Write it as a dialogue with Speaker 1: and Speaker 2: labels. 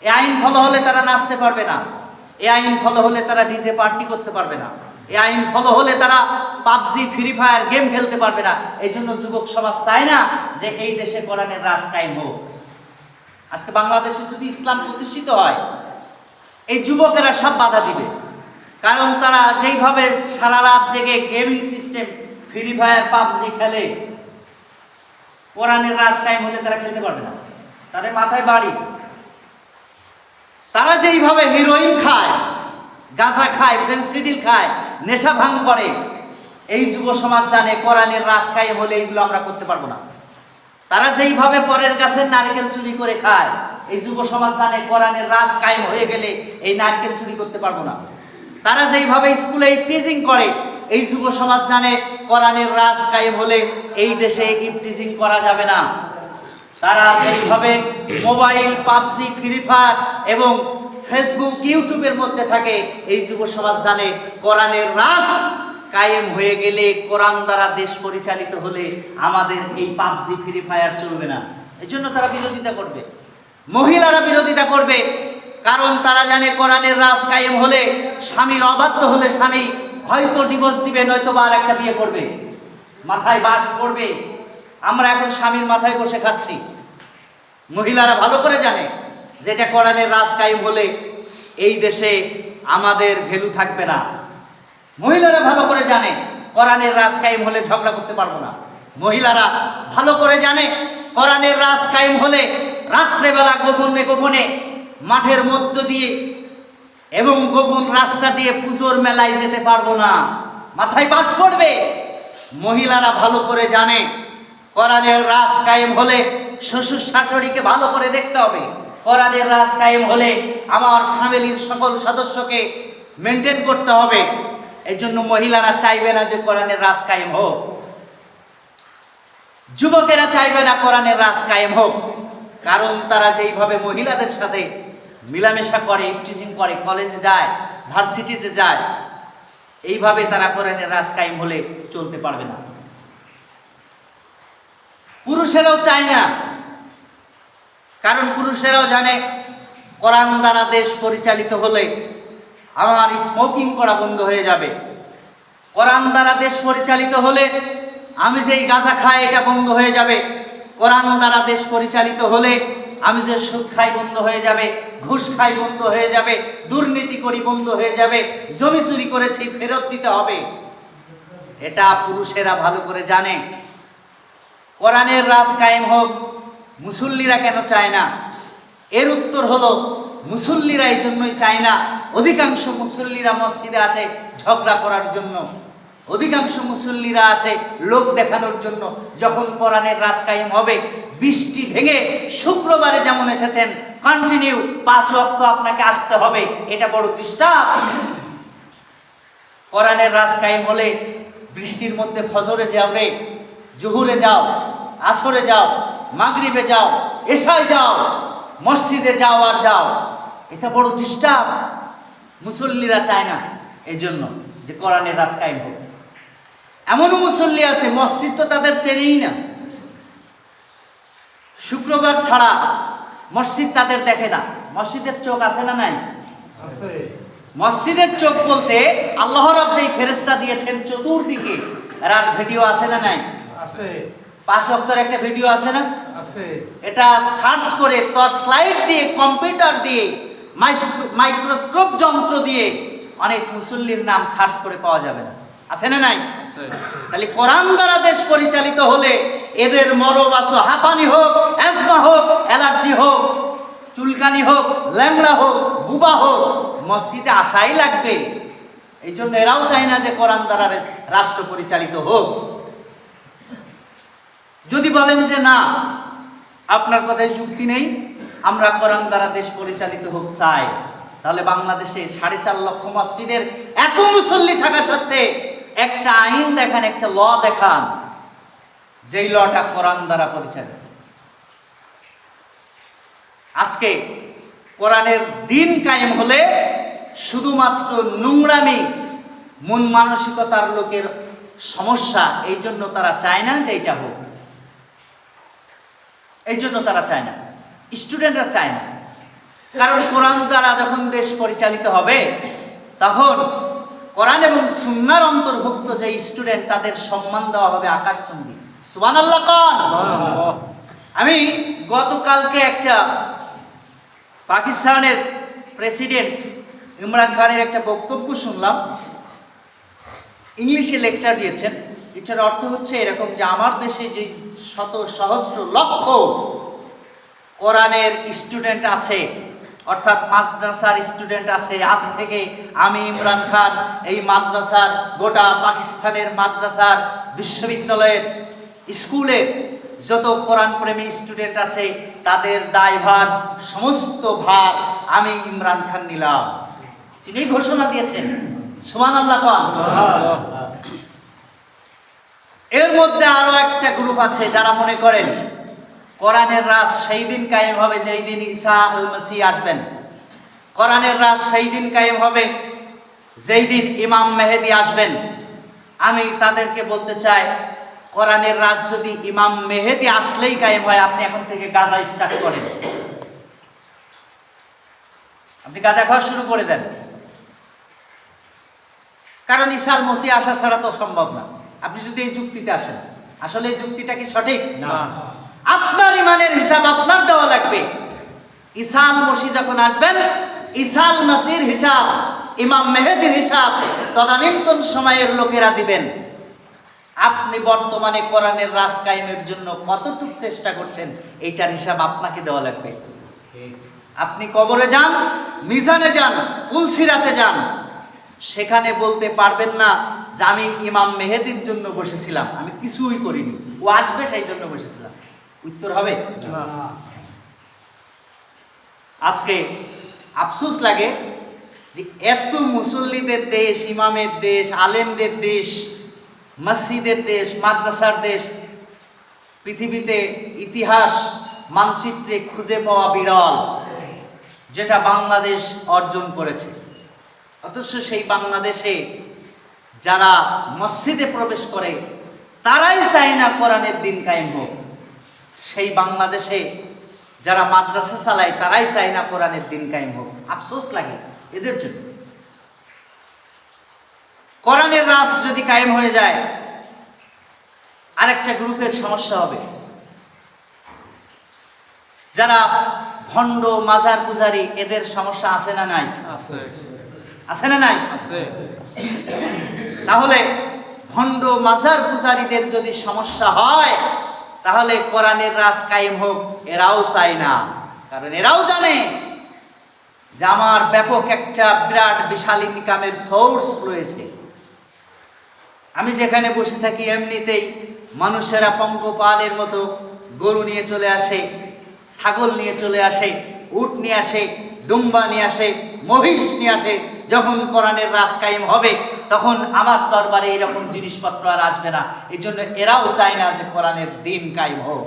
Speaker 1: এই আইন ফলো হলে তারা নাচতে পারবে না, এই আইন ফলো হলে তারা ডিজে পার্টি করতে পারবে না, এই আইন ফলো হলে তারা পাবজি ফ্রি ফায়ার গেম খেলতে পারবে না। এই জন্য যুবক সমাজ চায় না যে এই দেশে কোরআনের রাজ কায়েম হোক। আজকে বাংলাদেশে যদি ইসলাম প্রতিষ্ঠিত হয়, এই যুবকেরা সব বাধা দিবে। কারণ তারা যেইভাবে সারা রাত জেগে gaming system free fire PUBG খেলে, কোরআনের রাজ কায়েম হলে তারা খেলতে পারবে না, তাদের মাথায় বাড়ি। তারা যেইভাবে হিরোইন খায়, গাঁজা খায়, ফেন্সিডিল খায়, নেশা ভাঙ করে, এই যুব সমাজ জানে কোরআনের রাজ কায়েম হলে এইগুলো আমরা করতে পারবো না। তারা যেইভাবে পরের গাছের নারকেল চুরি করে খায়, এই যুব সমাজ জানে কোরআনের রাজ কায়েম হয়ে গেলে এই নারকেল চুরি করতে পারবো না। তারা যেইভাবে স্কুলে ইফটিজিং করে, এই যুব সমাজ জানে কোরআনের রাজ কায়েম হলে এই দেশে ইফটিজিং করা যাবে না। তারা যেইভাবে মোবাইল পাবজি ফ্রি ফায়ার এবং ফেসবুক ইউটিউবের মধ্যে থাকে, এই যুব সমাজ জানে কোরআনের রাজ কায়েম হয়ে গেলে, কোরআন দ্বারা দেশ পরিচালিত হলে আমাদের এই পাবজি ফ্রি ফায়ার চলবে না। এই জন্য তারা বিরোধিতা করবে, মহিলারা বিরোধিতা করবে। কারণ তারা জানে কোরআনের রাজ কায়েম হলে স্বামীর অবাধ্য হলে স্বামী হয়তো ডিভোর্স দিবে, নয়তো বা আর একটা বিয়ে করবে, মাথায় বাস করবে। আমরা এখন স্বামীর মাথায় বসে খাচ্ছি। মহিলারা ভালো করে জানে যেটা কোরআনের রাজ কায়েম হলে এই দেশে আমাদের ভ্যালু থাকবে না। মহিলারা ভালো করে জানে কোরআনের রাজ কায়েম হলে ঝগড়া করতে পারবো না। মহিলারা ভালো করে জানে কোরআনের রাজ কায়েম হলে রাত্রেবেলা গোপনে গোপনে মাঠের মধ্য দিয়ে এবং গোপন রাস্তা দিয়ে পুজোর মেলায় যেতে পারবো না, মাথায় বাস পড়বে। মহিলারা ভালো করে জানে কোরআনের রাজ কায়েম হলে শ্বশুর শাশুড়িকে ভালো করে দেখতে হবে। কোরআনের রাজ কায়েম হলে আমার ফ্যামিলির সকল সদস্যকে মেনটেন করতে হবে। এই জন্য মহিলারা চাইবে না যে কোরআনের রাজ কায়েম হোক, যুবকেরা চাইবে না কোরআনের রাজ কায়েম হোক। কারণ তারা যেইভাবে মহিলাদের সাথে মিলামেশা করে, ইফটিজিং করে, কলেজে যায়, ভার্সিটিতে যায়, এইভাবে তারা কোরআনের রাজ কায়েম হলে চলতে পারবে না। পুরুষেরাও চায় না, কারণ পুরুষেরাও জানে কোরআন দ্বারা দেশ পরিচালিত হলে আমার স্মোকিং করা বন্ধ হয়ে যাবে। কোরআন দ্বারা দেশ পরিচালিত হলে আমি যেই গাঁজা খাই এটা বন্ধ হয়ে যাবে। কোরআন দ্বারা দেশ পরিচালিত হলে আমি যে সুদ খাই বন্ধ হয়ে যাবে, ঘুষ খাই বন্ধ হয়ে যাবে, দুর্নীতি করি বন্ধ হয়ে যাবে, জমি চুরি করেছি ফেরত দিতে হবে। এটা পুরুষেরা ভালো করে জানে। কোরআনের রাজ কায়েম হোক, মুসল্লিরা কেন চায় না? এর উত্তর হলো মুসল্লিরা এই জন্যই চায় না। অধিকাংশ মুসল্লিরা মসজিদে আসে ঝগড়া করার জন্য, অধিকাংশ মুসল্লিরা আসে লোক দেখানোর জন্য। যখন কোরআনের রাজ কায়েম হবে, বৃষ্টি ভেঙে শুক্রবারে যেমন এসেছেন কন্টিনিউ 5 ওয়াক্ত আপনাকে আসতে হবে, এটা বড় ডিস্টার্ব। কোরআনের রাজ কায়েম হলে বৃষ্টির মধ্যে ফজরে যাও রে, জোহরে যাও, আসরে যাও, মাগরিবে যাও, এশায় যাও, মসজিদে যাও আর যাও, এটা বড় ডিস্টার্ব। মুসল্লিরা চায় না এই জন্য যে কোরআনের রাজ কায়েম হোক। এমনও মুসল্লি আছে মসজিদ তো তাদের চেনেই না, শুক্রবার ছাড়া মসজিদ তাদের দেখে না। মসজিদের চোখ আছে না নাই? মসজিদের চোখ বলতে আল্লাহ রাব যেই ফেরেশতা দিয়েছেন চতুর্দিকে, এর ভিডিও আছে না নাই? 5 ওয়াক্তের একটা ভিডিও আছে না? এটা সার্চ করে টর্চ লাইট দিয়ে, কম্পিউটার দিয়ে, মাইক্রোস্কোপ যন্ত্র দিয়ে অনেক মুসল্লির নাম সার্চ করে পাওয়া যাবে না, আছে না নাই? তাহলে কোরআন দ্বারা দেশ পরিচালিত হলে এদের মরবাস হাঁপানি হোক, অ্যাজমা হোক, অ্যালার্জি হোক, চুলকানি হোক, ল্যাংড়া হোক, বুবা হোক, মসজিদে আসাই লাগবে। এই জন্য এরাও চায় না যে কোরআন দ্বারা রাষ্ট্র পরিচালিত হোক। যদি বলেন যে না, আপনার কথায় যুক্তি নেই, আমরা কোরআন দ্বারা দেশ পরিচালিত হোক চাই, তাহলে বাংলাদেশে 4.5 লক্ষ মসজিদের এত মুসল্লি থাকা সত্ত্বে একটা আইন দেখান, একটা ল দেখান যেই লটা কোরআন দ্বারা পরিচালিত। আজকে কোরআনের দিন কায়েম হলে শুধুমাত্র নোংরামি, মন মানসিকতার লোকের সমস্যা, এই জন্য তারা চায় না যে এটা হোক। এই জন্য তারা চায় না, স্টুডেন্টরা চায় না। কারণ কোরআন দ্বারা যখন দেশ পরিচালিত হবে তখন কোরআন এবং সুন্নাহর অন্তর্ভুক্ত যে স্টুডেন্ট তাদের সম্মান দেওয়া হবে আকাশচুম্বী। সুবহানাল্লাহ কোন? আমি গতকালকে একটা পাকিস্তানের প্রেসিডেন্ট ইমরান খানের একটা বক্তব্য শুনলাম, ইংলিশে লেকচার দিয়েছেন। এটার অর্থ হচ্ছে এরকম যে আমার দেশে যে শত সহস্র লক্ষ কোরআনের স্টুডেন্ট আছে, অর্থাৎ মাদ্রাসার স্টুডেন্ট আছে, আজ থেকে আমি ইমরান খান এই মাদ্রাসার গোটা পাকিস্তানের মাদ্রাসার বিশ্ববিদ্যালয়ের স্কুলে যত কোরআন প্রেমী স্টুডেন্ট আছে তাদের দায়ভার সমস্ত ভার আমি ইমরান খান নিলাম। তিনি ঘোষণা দিয়েছেন। সুবহানাল্লাহ কোন? এর মধ্যে আরো একটা গ্রুপ আছে যারা মনে করেন কোরআনের রাজ সেই দিন কায়েম হবে যেই দিন ঈসা আল মসিহ আসবেন। কোরআনের রাজ সেই দিন কায়েম হবে যেই দিন ইমাম মেহেদী আসবেন। আমি তাদেরকে বলতে চাই, কোরআনের রাজ যদি ইমাম মেহেদী আসলেই কায়েম হয়, আপনি এখন থেকে গাঁজা স্টার্ট করেন, আপনি গাঁজা খাওয়া শুরু করে দেন। কারণ ঈসা আল মসিহ আসা ছাড়া তো সম্ভব না। আপনি যদি এই যুক্তিতে আসেন, আসলে এই যুক্তিটা কি সঠিক না? আপনার ইমানের হিসাব আপনার দেওয়া লাগবে। ঈসা আল মসিহ যখন আসবেন, ঈসা আল মসিহর হিসাব, ইমাম মেহেদীর হিসাব তদানীন্তন সময়ের লোকেরা দিবেন। আপনি বর্তমানে কোরআনের রাজ কায়েমের জন্য কতটুকু চেষ্টা করছেন এইটার হিসাব আপনাকে দেওয়া লাগবে। আপনি কবরে যান, মিজানে যান, পুলসিরাতে যান, সেখানে বলতে পারবেন না যে আমি ইমাম মেহেদীর জন্য বসেছিলাম, আমি কিছুই করিনি, ও আসবে সেই জন্য বসেছিলাম। উত্তর হবে না। আজকে আফসোস লাগে যে এত মুসল্লিদের দেশ, ইমামের দেশ, আলেমদের দেশ, মসজিদের দেশ, মাদ্রাসার দেশ, পৃথিবীতে ইতিহাস মানচিত্রে খুঁজে পাওয়া বিরল, যেটা বাংলাদেশ অর্জন করেছে। অথচ সেই বাংলাদেশে যারা মসজিদে প্রবেশ করে তারাই চায় না কোরআনের দিন কায়েম হোক। সেই বাংলাদেশে যারা মাদ্রাসা চালায় তারাই চায় না কোরআনের দিন কায়েম হোক। আফসোস লাগে এদের জন্য। কোরআনের রাজ যদি কায়েম হয়ে যায়, আরেকটা গ্রুপের সমস্যা হবে। যারা ভণ্ড মাজার পূজারী, এদের সমস্যা আছে না নাই? আছে। আছে না নাই? আছে। তাহলে ভণ্ড মাজার পূজারীদের যদি সমস্যা হয়, তাহলে কোরআনের রাজ কায়েম হোক এরাও চায় না। কারণ এরাও জানে যে আমার ব্যাপক একটা বিরাট বিশাল ইনকামের সোর্স রয়েছে। আমি যেখানে বসে থাকি এমনিতেই মানুষেরা পঙ্গপালের মতো গরু নিয়ে চলে আসে, ছাগল নিয়ে চলে আসে, উট নিয়ে আসে, দুম্বা নিয়ে আসে, মহিষ নিয়ে আসে। যখন কোরআনের রাজ কায়েম হবে তখন আমার দরবারে এরকম জিনিসপত্র আর আসবে না। এই জন্য এরাও চায় না যে কোরআনের দিন কায়েম হোক।